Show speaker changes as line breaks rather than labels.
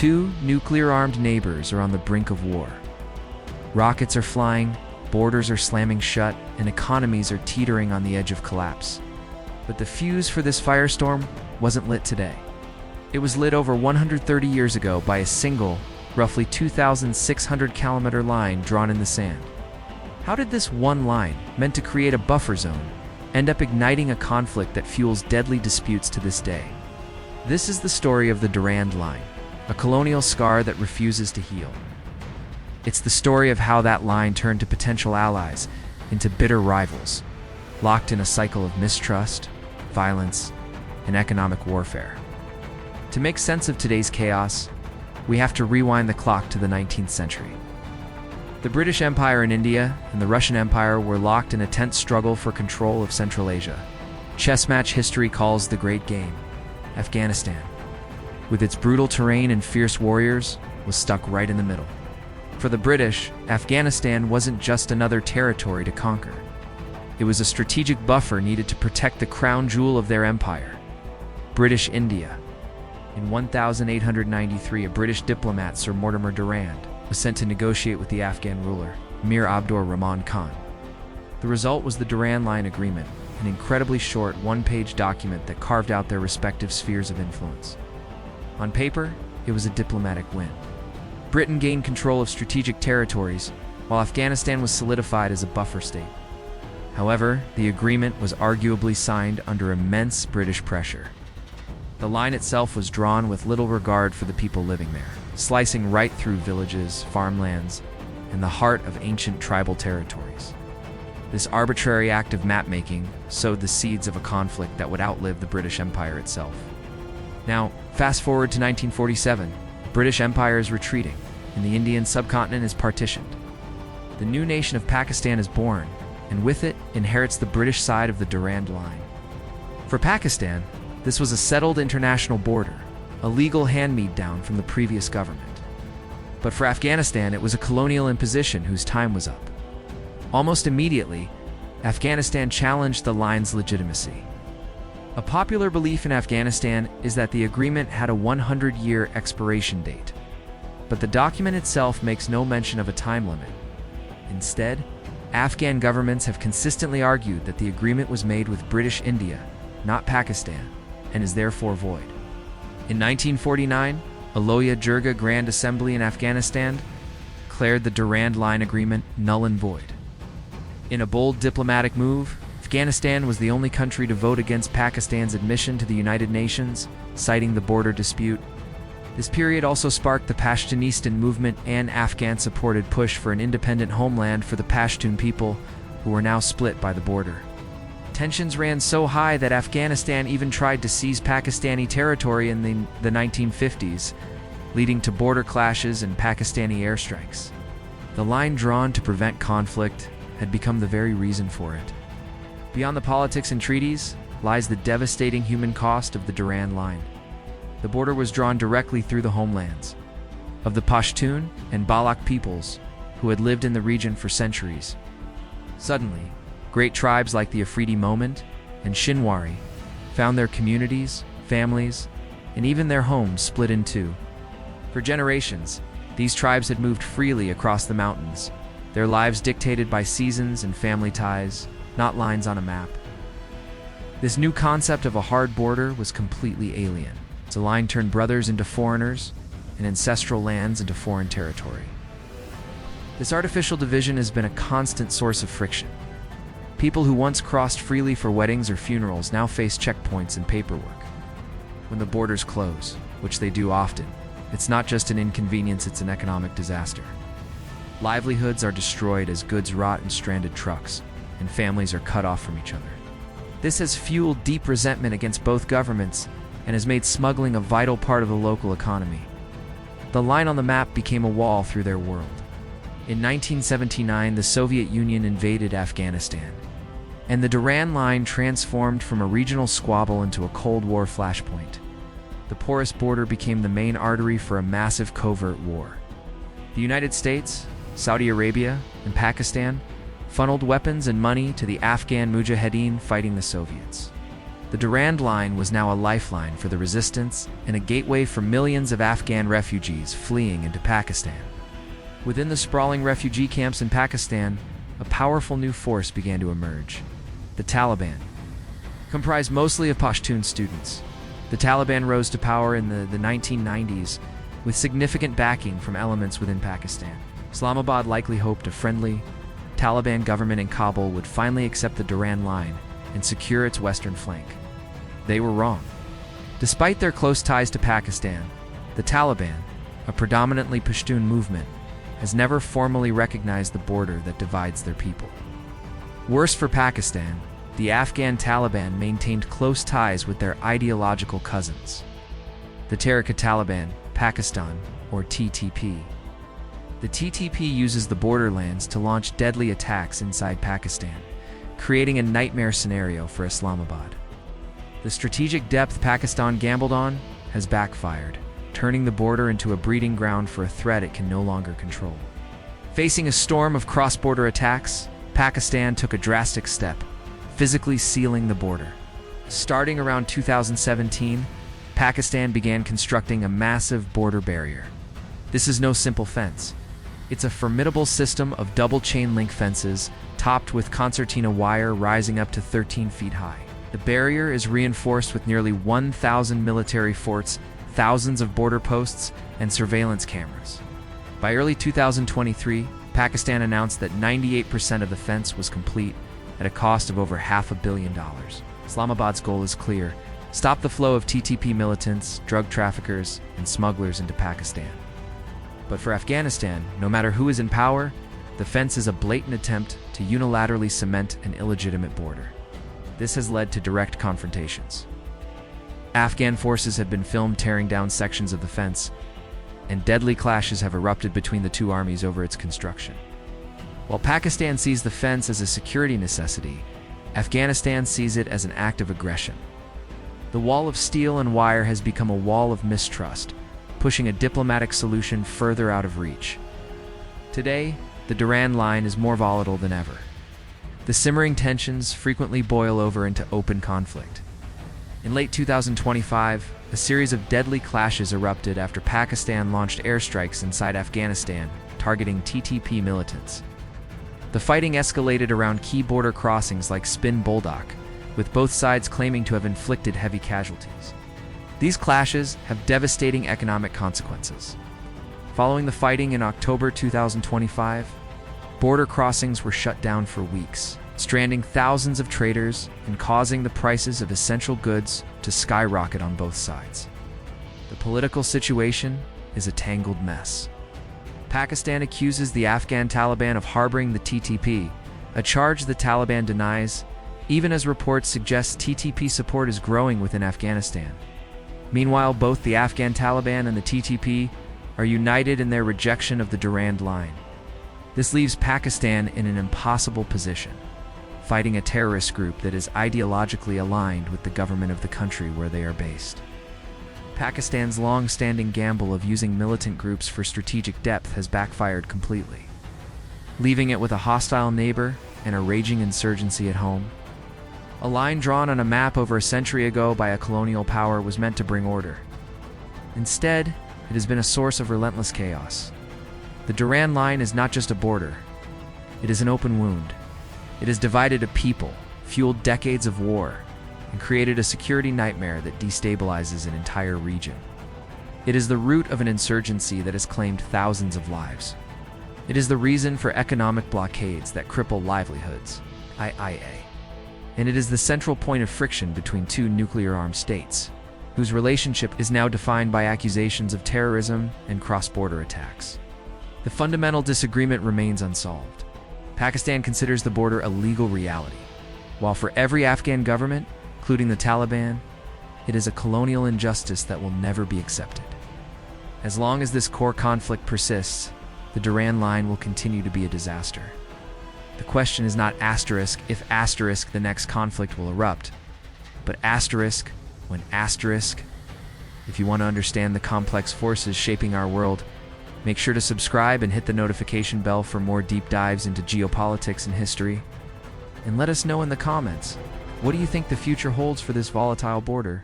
two nuclear-armed neighbors are on the brink of war. Rockets are flying, borders are slamming shut, and economies are teetering on the edge of collapse. But the fuse for this firestorm wasn't lit today. It was lit over 130 years ago by a single, roughly 2,600-kilometer line drawn in the sand. How did this one line, meant to create a buffer zone, end up igniting a conflict that fuels deadly disputes to this day? This is the story of the Durand Line, a colonial scar that refuses to heal. It's the story of how that line turned to potential allies into bitter rivals, locked in a cycle of mistrust, violence, and economic warfare. To make sense of today's chaos, we have to rewind the clock to the 19th century. The British Empire in India and the Russian Empire were locked in a tense struggle for control of Central Asia. Chess match history calls the great game, Afghanistan, with its brutal terrain and fierce warriors, was stuck right in the middle. For the British, Afghanistan wasn't just another territory to conquer. It was a strategic buffer needed to protect the crown jewel of their empire, British India. In 1893, a British diplomat, Sir Mortimer Durand, was sent to negotiate with the Afghan ruler, Mir Abdur Rahman Khan. The result was the Durand Line Agreement, an incredibly short, one-page document that carved out their respective spheres of influence. On paper, it was a diplomatic win. Britain gained control of strategic territories, while Afghanistan was solidified as a buffer state. However, the agreement was arguably signed under immense British pressure. The line itself was drawn with little regard for the people living there, slicing right through villages, farmlands, and the heart of ancient tribal territories. This arbitrary act of map-making sowed the seeds of a conflict that would outlive the British Empire itself. Now, fast forward to 1947, the British Empire is retreating, and the Indian subcontinent is partitioned. The new nation of Pakistan is born, and with it inherits the British side of the Durand Line. For Pakistan, this was a settled international border, a legal hand-me-down from the previous government. But for Afghanistan, it was a colonial imposition whose time was up. Almost immediately, Afghanistan challenged the line's legitimacy. A popular belief in Afghanistan is that the agreement had a 100-year expiration date, but the document itself makes no mention of a time limit. Instead, Afghan governments have consistently argued that the agreement was made with British India, not Pakistan, and is therefore void. In 1949, a Loya Jirga Grand Assembly in Afghanistan declared the Durand Line Agreement null and void. In a bold diplomatic move, Afghanistan was the only country to vote against Pakistan's admission to the United Nations, citing the border dispute. This period also sparked the Pashtunistan movement and Afghan-supported push for an independent homeland for the Pashtun people, who were now split by the border. Tensions ran so high that Afghanistan even tried to seize Pakistani territory in the 1950s, leading to border clashes and Pakistani airstrikes. The line drawn to prevent conflict had become the very reason for it. Beyond the politics and treaties lies the devastating human cost of the Durand Line. The border was drawn directly through the homelands of the Pashtun and Balak peoples who had lived in the region for centuries. Suddenly, great tribes like the Afridi Moment and Shinwari found their communities, families, and even their homes split in two. For generations, these tribes had moved freely across the mountains, their lives dictated by seasons and family ties, not lines on a map. This new concept of a hard border was completely alien. The line turned brothers into foreigners and ancestral lands into foreign territory. This artificial division has been a constant source of friction. People who once crossed freely for weddings or funerals now face checkpoints and paperwork. When the borders close, which they do often, it's not just an inconvenience, it's an economic disaster. Livelihoods are destroyed as goods rot in stranded trucks, and families are cut off from each other. This has fueled deep resentment against both governments and has made smuggling a vital part of the local economy. The line on the map became a wall through their world. In 1979, the Soviet Union invaded Afghanistan, and the Durand Line transformed from a regional squabble into a Cold War flashpoint. The porous border became the main artery for a massive covert war. The United States, Saudi Arabia, and Pakistan funneled weapons and money to the Afghan Mujahideen fighting the Soviets. The Durand Line was now a lifeline for the resistance and a gateway for millions of Afghan refugees fleeing into Pakistan. Within the sprawling refugee camps in Pakistan, a powerful new force began to emerge: the Taliban. Comprised mostly of Pashtun students, the Taliban rose to power in the 1990s with significant backing from elements within Pakistan. Islamabad likely hoped a friendly Taliban government in Kabul would finally accept the Durand Line and secure its western flank. They were wrong. Despite their close ties to Pakistan, the Taliban, a predominantly Pashtun movement, has never formally recognized the border that divides their people. Worse for Pakistan, the Afghan Taliban maintained close ties with their ideological cousins, the Tehrik-e-Taliban Pakistan, or TTP. The TTP uses the borderlands to launch deadly attacks inside Pakistan, creating a nightmare scenario for Islamabad. The strategic depth Pakistan gambled on has backfired, turning the border into a breeding ground for a threat it can no longer control. Facing a storm of cross-border attacks, Pakistan took a drastic step, physically sealing the border. Starting around 2017, Pakistan began constructing a massive border barrier. This is no simple fence. It's a formidable system of double chain link fences, topped with concertina wire rising up to 13 feet high. The barrier is reinforced with nearly 1,000 military forts, thousands of border posts, and surveillance cameras. By early 2023, Pakistan announced that 98% of the fence was complete at a cost of over $500 million. Islamabad's goal is clear: stop the flow of TTP militants, drug traffickers, and smugglers into Pakistan. But for Afghanistan, no matter who is in power, the fence is a blatant attempt to unilaterally cement an illegitimate border. This has led to direct confrontations. Afghan forces have been filmed tearing down sections of the fence, and deadly clashes have erupted between the two armies over its construction. While Pakistan sees the fence as a security necessity, Afghanistan sees it as an act of aggression. The wall of steel and wire has become a wall of mistrust, pushing a diplomatic solution further out of reach. Today, the Durand Line is more volatile than ever. The simmering tensions frequently boil over into open conflict. In late 2025, a series of deadly clashes erupted after Pakistan launched airstrikes inside Afghanistan, targeting TTP militants. The fighting escalated around key border crossings like Spin Boldak, with both sides claiming to have inflicted heavy casualties. These clashes have devastating economic consequences. Following the fighting in October 2025, border crossings were shut down for weeks, stranding thousands of traders and causing the prices of essential goods to skyrocket on both sides. The political situation is a tangled mess. Pakistan accuses the Afghan Taliban of harboring the TTP, a charge the Taliban denies, even as reports suggest TTP support is growing within Afghanistan. Meanwhile, both the Afghan Taliban and the TTP are united in their rejection of the Durand Line. This leaves Pakistan in an impossible position, fighting a terrorist group that is ideologically aligned with the government of the country where they are based. Pakistan's long-standing gamble of using militant groups for strategic depth has backfired completely, leaving it with a hostile neighbor and a raging insurgency at home. A line drawn on a map over a century ago by a colonial power was meant to bring order. Instead, it has been a source of relentless chaos. The Durand Line is not just a border. It is an open wound. It has divided a people, fueled decades of war, and created a security nightmare that destabilizes an entire region. It is the root of an insurgency that has claimed thousands of lives. It is the reason for economic blockades that cripple livelihoods, IIA. And it is the central point of friction between two nuclear-armed states, whose relationship is now defined by accusations of terrorism and cross-border attacks. The fundamental disagreement remains unsolved. Pakistan considers the border a legal reality, while for every Afghan government, including the Taliban, it is a colonial injustice that will never be accepted. As long as this core conflict persists, the Durand Line will continue to be a disaster. The question is not asterisk if asterisk the next conflict will erupt, but asterisk when asterisk. If you want to understand the complex forces shaping our world, make sure to subscribe and hit the notification bell for more deep dives into geopolitics and history. And let us know in the comments, What do you think the future holds for this volatile border?